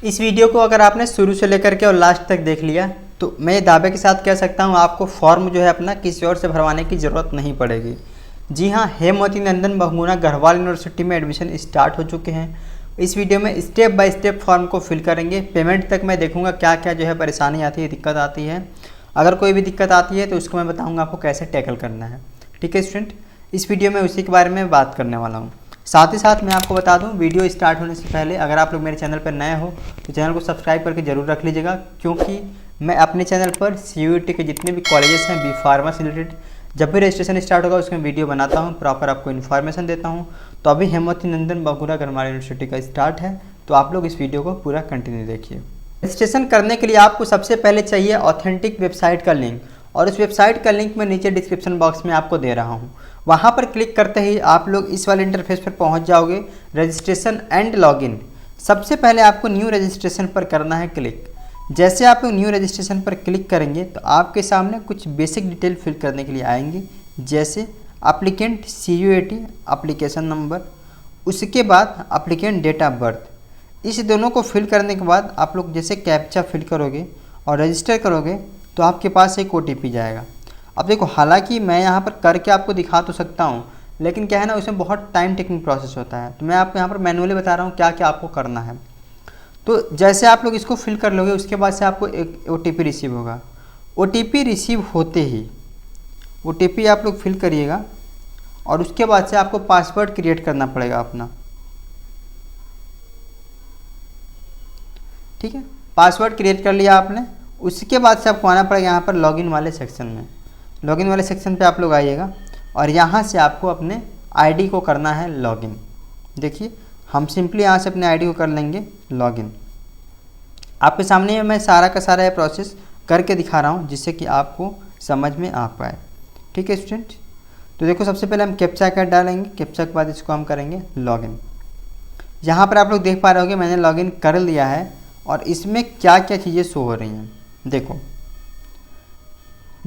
इस वीडियो को अगर आपने शुरू से लेकर के और लास्ट तक देख लिया तो मैं दावे के साथ कह सकता हूँ आपको फॉर्म जो है अपना किसी और से भरवाने की ज़रूरत नहीं पड़ेगी। जी हाँ, हेमवती नंदन बहुगुणा गढ़वाल यूनिवर्सिटी में एडमिशन स्टार्ट हो चुके हैं। इस वीडियो में स्टेप बाय स्टेप फॉर्म को फिल करेंगे। पेमेंट तक मैं देखूंगा क्या क्या जो है परेशानी आती है, दिक्कत आती है। अगर कोई भी दिक्कत आती है तो उसको मैं बताऊँगा आपको कैसे टैकल करना है। ठीक है स्टूडेंट, इस वीडियो में उसी के बारे में बात करने वाला हूँ। साथ ही साथ मैं आपको बता दूं, वीडियो स्टार्ट होने से पहले अगर आप लोग मेरे चैनल पर नए हो तो चैनल को सब्सक्राइब करके जरूर रख लीजिएगा, क्योंकि मैं अपने चैनल पर CUET के जितने भी कॉलेजेस हैं B.Pharma से रिलेटेड जब भी रजिस्ट्रेशन स्टार्ट होगा उसमें वीडियो बनाता हूं, प्रॉपर आपको इन्फॉर्मेशन देता हूं। तो अभी हेमवती नंदन बहुगुणा गढ़वाल यूनिवर्सिटी का स्टार्ट है, तो आप लोग इस वीडियो को पूरा कंटिन्यू देखिए। रजिस्ट्रेशन करने के लिए आपको सबसे पहले चाहिए ऑथेंटिक वेबसाइट का लिंक, और उस वेबसाइट का लिंक मैं नीचे डिस्क्रिप्शन बॉक्स में आपको दे रहा हूँ। वहाँ पर क्लिक करते ही आप लोग इस वाले इंटरफेस पर पहुँच जाओगे, रजिस्ट्रेशन एंड लॉगिन। सबसे पहले आपको न्यू रजिस्ट्रेशन पर करना है क्लिक। जैसे आप लोग न्यू रजिस्ट्रेशन पर क्लिक करेंगे तो आपके सामने कुछ बेसिक डिटेल फिल करने के लिए आएंगी, जैसे एप्लीकेंट CUET एप्लीकेशन नंबर, उसके बाद एप्लीकेंट डेट ऑफ बर्थ। इस दोनों को फिल करने के बाद आप लोग जैसे कैप्चा फिल करोगे और रजिस्टर करोगे तो आपके पास एक OTP जाएगा। अब देखो, हालांकि मैं यहाँ पर करके आपको दिखा तो सकता हूँ, लेकिन क्या है ना, उसमें बहुत टाइम टेकिंग प्रोसेस होता है, तो मैं आपको यहाँ पर मैनुअली बता रहा हूँ क्या क्या आपको करना है। तो जैसे आप लोग इसको फिल कर लोगे उसके बाद से आपको एक OTP रिसीव होगा। OTP रिसीव होते ही OTP आप लोग फिल करिएगा और उसके बाद से आपको पासवर्ड क्रिएट करना पड़ेगा अपना। ठीक है, पासवर्ड क्रिएट कर लिया आपने, उसके बाद से आपको आना पड़ेगा यहाँ पर लॉगिन वाले सेक्शन में। लॉगिन वाले सेक्शन पे आप लोग आइएगा और यहाँ से आपको अपने ID को करना है लॉगिन। देखिए, हम सिंपली यहाँ से अपने ID को कर लेंगे लॉगिन। आपके सामने मैं सारा का सारा ये प्रोसेस करके दिखा रहा हूँ जिससे कि आपको समझ में आ पाए। ठीक है स्टूडेंट, तो देखो सबसे पहले हम कैप्चा का डालेंगे, कैप्चा के बाद इसको हम करेंगे लॉगिन। यहाँ पर आप लोग देख पा रहे होगे मैंने लॉगिन कर लिया है और इसमें क्या क्या चीज़ें शो हो रही हैं। देखो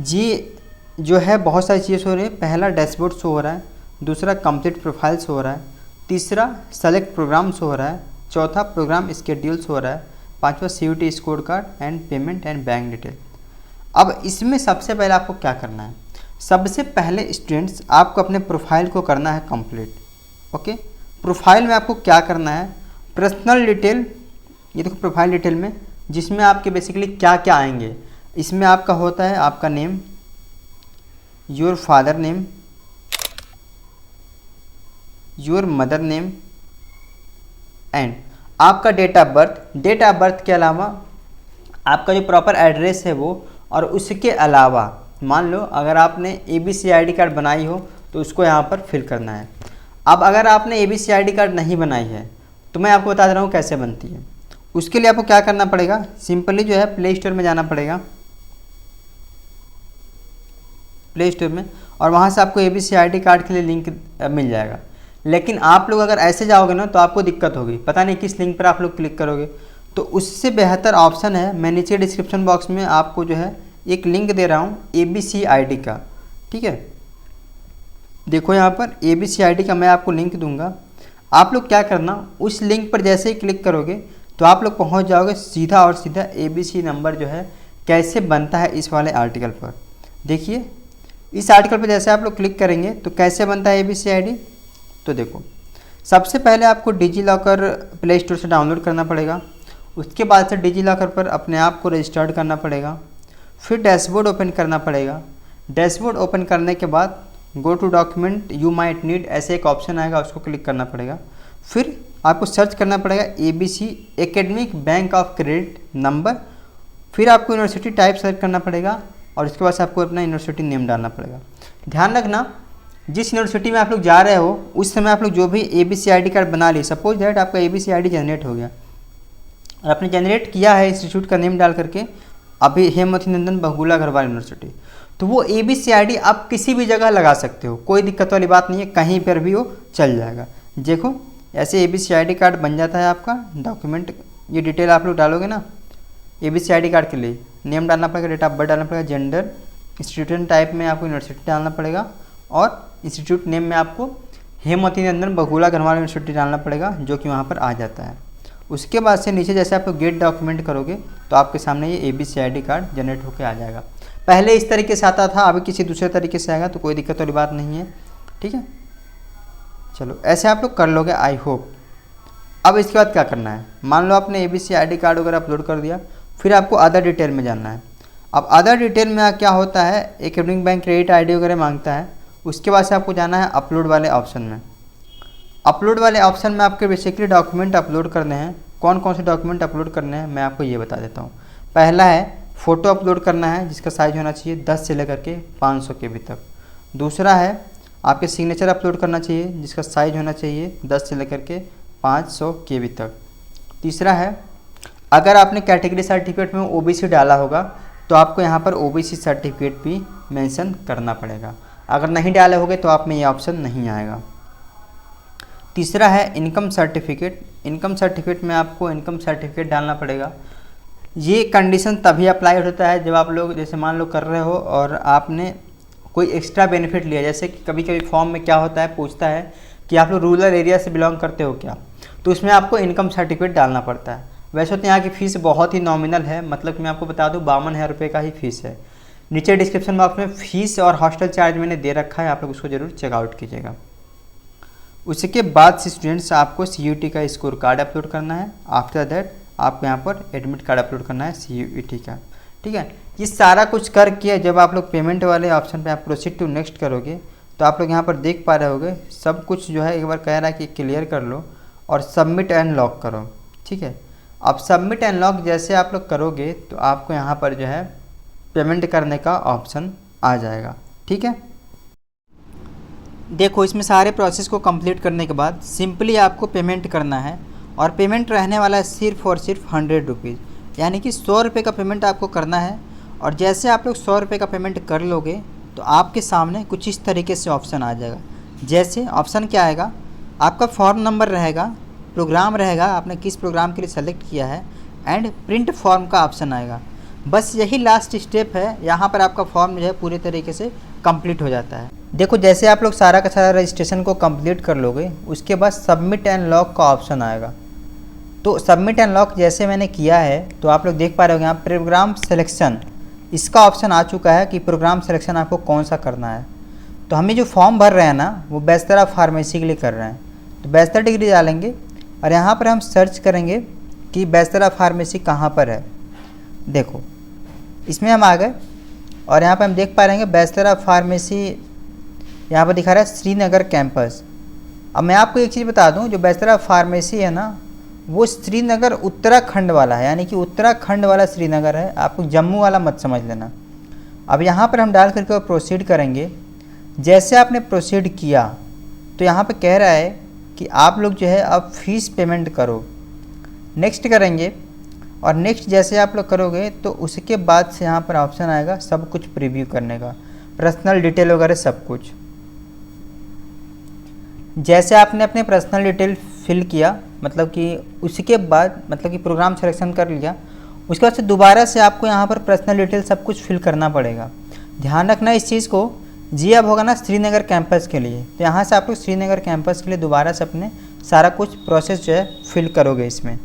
जी, जो है बहुत सारी चीज़ें शो हो रही है। पहला डैशबोर्ड शो हो रहा है, दूसरा कंप्लीट प्रोफाइल शो हो रहा है, तीसरा सेलेक्ट प्रोग्राम शो हो रहा है, चौथा प्रोग्राम स्केड्यूल शो हो रहा है, पांचवा CUET score card and payment and bank detail. अब इसमें सबसे पहले आपको क्या करना है, सबसे पहले स्टूडेंट्स आपको अपने प्रोफाइल को करना है कंप्लीट। ओके, प्रोफाइल में आपको क्या करना है, पर्सनल डिटेल, ये देखो प्रोफाइल डिटेल में जिसमें आपके बेसिकली क्या क्या आएंगे। इसमें आपका होता है आपका name, your father name, your mother name and आपका date of birth. Date of birth के अलावा आपका जो प्रॉपर एड्रेस है वो, और उसके अलावा मान लो अगर आपने ABC ID कार्ड बनाई हो तो उसको यहाँ पर फिल करना है। अब अगर आपने ABC ID कार्ड नहीं बनाई है तो मैं आपको बता दे रहा हूँ कैसे बनती है। उसके लिए आपको क्या करना पड़ेगा, सिंपली जो है प्ले स्टोर में जाना पड़ेगा, प्ले स्टोर में, और वहाँ से आपको ABC ID कार्ड के लिए लिंक मिल जाएगा। लेकिन आप लोग अगर ऐसे जाओगे ना तो आपको दिक्कत होगी, पता नहीं किस लिंक पर आप लोग क्लिक करोगे। तो उससे बेहतर ऑप्शन है, मैं नीचे डिस्क्रिप्शन बॉक्स में आपको जो है एक लिंक दे रहा हूँ ABC ID का। ठीक है, देखो यहाँ पर ABC ID का मैं आपको लिंक दूंगा। आप लोग क्या करना, उस लिंक पर जैसे ही क्लिक करोगे तो आप लोग पहुँच जाओगे सीधा और सीधा ABC नंबर जो है कैसे बनता है इस वाले आर्टिकल पर। देखिए, इस आर्टिकल पर जैसे आप लोग क्लिक करेंगे तो कैसे बनता है ABC ID। तो देखो, सबसे पहले आपको डिजीलॉकर प्ले स्टोर से डाउनलोड करना पड़ेगा, उसके बाद से डिजीलॉकर पर अपने आप को रजिस्टर्ड करना पड़ेगा, फिर डैशबोर्ड ओपन करना पड़ेगा। डैशबोर्ड ओपन करने के बाद go to document you might need ऐसे एक ऑप्शन आएगा, उसको क्लिक करना पड़ेगा। फिर आपको सर्च करना पड़ेगा ABC academic bank of credit number, फिर आपको यूनिवर्सिटी टाइप सर्च करना पड़ेगा और उसके बाद से आपको अपना यूनिवर्सिटी नेम डालना पड़ेगा। ध्यान रखना, जिस यूनिवर्सिटी में आप लोग जा रहे हो उस समय आप लोग जो भी ABC ID कार्ड बना लिए, सपोज दैट आपका ABC ID जनरेट हो गया और आपने जनरेट किया है इंस्टीट्यूट का नेम डाल करके अभी हेमवती नंदन बहुगुणा गढ़वाल यूनिवर्सिटी, तो वो ABC ID आप किसी भी जगह लगा सकते हो, कोई दिक्कत वाली बात नहीं है, कहीं पर भी वो चल जाएगा। देखो ऐसे ABC ID कार्ड बन जाता है आपका डॉक्यूमेंट। ये डिटेल आप लोग डालोगे ना ABC ID कार्ड के लिए, नेम डालना पड़ेगा, डेट ऑफ बर्थ डालना पड़ेगा, जेंडर, इंस्टीट्यूट टाइप में आपको यूनिवर्सिटी डालना पड़ेगा और इंस्टीट्यूट नेम में आपको हेमवती नंदन बहुगुणा गढ़वाल यूनिवर्सिटी डालना पड़ेगा, जो कि वहाँ पर आ जाता है। उसके बाद से नीचे जैसे आप लोग गेट डॉक्यूमेंट करोगे तो आपके सामने ये ABCID कार्ड जनरेट होकर आ जाएगा। पहले इस तरीके से आता था, अभी किसी दूसरे तरीके से आएगा, तो कोई दिक्कत वाली बात नहीं है, ठीक है। चलो ऐसे आप लोग कर लोगे आई होप। अब इसके बाद क्या करना है, मान लो आपने ABCID कार्ड वगैरह अपलोड कर दिया, फिर आपको अदर डिटेल में जानना है। अब अदर डिटेल में क्या होता है, एक रिकरिंग बैंक क्रेडिट ID वगैरह मांगता है। उसके बाद से आपको जाना है अपलोड वाले ऑप्शन में। अपलोड वाले ऑप्शन में आपके बेसिकली डॉक्यूमेंट अपलोड करने हैं। कौन कौन से डॉक्यूमेंट अपलोड करने हैं मैं आपको ये बता देता हूँ। पहला है फ़ोटो अपलोड करना है, जिसका साइज़ होना चाहिए 10 से लेकर के 500 KB तक। दूसरा है आपके सिग्नेचर अपलोड करना चाहिए, जिसका साइज़ होना चाहिए 10 से लेकर के 500 KB तक। तीसरा है अगर आपने कैटेगरी सर्टिफिकेट में OBC डाला होगा तो आपको यहाँ पर OBC सर्टिफिकेट भी मेंशन करना पड़ेगा। अगर नहीं डाले होगे तो आप में ये ऑप्शन नहीं आएगा। तीसरा है इनकम सर्टिफिकेट। इनकम सर्टिफिकेट में आपको इनकम सर्टिफिकेट डालना पड़ेगा। ये कंडीशन तभी अप्लाई होता है जब आप लोग जैसे मान लो कर रहे हो और आपने कोई एक्स्ट्रा बेनिफिट लिया। जैसे कि कभी कभी फॉर्म में क्या होता है, पूछता है कि आप लोग रूरल एरिया से बिलोंग करते हो क्या, तो उसमें आपको इनकम सर्टिफिकेट डालना पड़ता है। वैसे तो यहाँ की फ़ीस बहुत ही नॉमिनल है, मतलब कि मैं आपको बता दूँ 52,000 रुपये का ही फ़ीस है। नीचे डिस्क्रिप्शन बॉक्स में फ़ीस और हॉस्टल चार्ज मैंने दे रखा है, आप लोग उसको ज़रूर चेकआउट कीजिएगा। उसके बाद से स्टूडेंट्स आपको CUET का स्कोर कार्ड अपलोड करना है। आफ्टर दैट आपको यहाँ पर एडमिट कार्ड अपलोड करना है CUET का, ठीक है। ये सारा कुछ करके जब आप लोग पेमेंट वाले ऑप्शन पे आप प्रोसीड टू नेक्स्ट करोगे तो आप लोग यहाँ पर देख पा रहे होगे सब कुछ जो है एक बार कह रहा है कि क्लियर कर लो और सबमिट एंड लॉक करो, ठीक है। अब सबमिट एंड लॉक जैसे आप लोग करोगे तो आपको यहाँ पर जो है पेमेंट करने का ऑप्शन आ जाएगा, ठीक है। देखो इसमें सारे प्रोसेस को कंप्लीट करने के बाद सिंपली आपको पेमेंट करना है और पेमेंट रहने वाला है सिर्फ और सिर्फ 100 रुपीज़, यानी कि 100 रुपये का पेमेंट आपको करना है। और जैसे आप लोग 100 रुपये का पेमेंट कर लोगे तो आपके सामने कुछ इस तरीके से ऑप्शन आ जाएगा। जैसे ऑप्शन क्या आएगा, आपका फॉर्म नंबर रहेगा, प्रोग्राम रहेगा, आपने किस प्रोग्राम के लिए सेलेक्ट किया है, एंड प्रिंट फॉर्म का ऑप्शन आएगा। बस यही लास्ट स्टेप है, यहाँ पर आपका फॉर्म जो है पूरे तरीके से कंप्लीट हो जाता है। देखो जैसे आप लोग सारा का सारा रजिस्ट्रेशन को कंप्लीट कर लोगे उसके बाद सबमिट एंड लॉक का ऑप्शन आएगा। तो सबमिट एंड लॉक जैसे मैंने किया है तो आप लोग देख पा रहे हो यहाँ प्रोग्राम सिलेक्शन इसका ऑप्शन आ चुका है कि प्रोग्राम सिलेक्शन आपको कौन सा करना है। तो हमें जो फॉर्म भर रहे हैं ना वो बैचलर ऑफ फार्मेसी के लिए कर रहे हैं, तो बैचलर डिग्री डालेंगे और यहाँ पर हम सर्च करेंगे कि बैचलर ऑफ फार्मेसी कहाँ पर है। देखो इसमें हम आ गए और यहाँ पर हम देख पा रहे हैं बैचलर ऑफ फार्मेसी यहाँ पर दिखा रहा है श्रीनगर कैंपस। अब मैं आपको एक चीज़ बता दूँ, जो बैचलर ऑफ फार्मेसी है ना वो श्रीनगर उत्तराखंड वाला है, यानी कि उत्तराखंड वाला श्रीनगर है, आपको जम्मू वाला मत समझ लेना। अब यहाँ पर हम डाल करके प्रोसीड करेंगे। जैसे आपने प्रोसीड किया तो यहाँ पे कह रहा है कि आप लोग जो है अब फीस पेमेंट करो, नेक्स्ट करेंगे। और नेक्स्ट जैसे आप लोग करोगे तो उसके बाद से यहाँ पर ऑप्शन आएगा सब कुछ प्रीव्यू करने का, पर्सनल डिटेल वगैरह सब कुछ। जैसे आपने अपने पर्सनल डिटेल फिल किया, मतलब कि उसके बाद मतलब कि प्रोग्राम सिलेक्शन कर लिया, उसके बाद से दोबारा से आपको यहाँ पर पर्सनल डिटेल सब कुछ फिल करना पड़ेगा। ध्यान रखना इस चीज़ को। जी अब होगा ना श्रीनगर कैंपस के लिए, तो यहाँ से आप लोग श्रीनगर कैंपस के लिए दोबारा से अपने सारा कुछ प्रोसेस जो है फिल करोगे इसमें।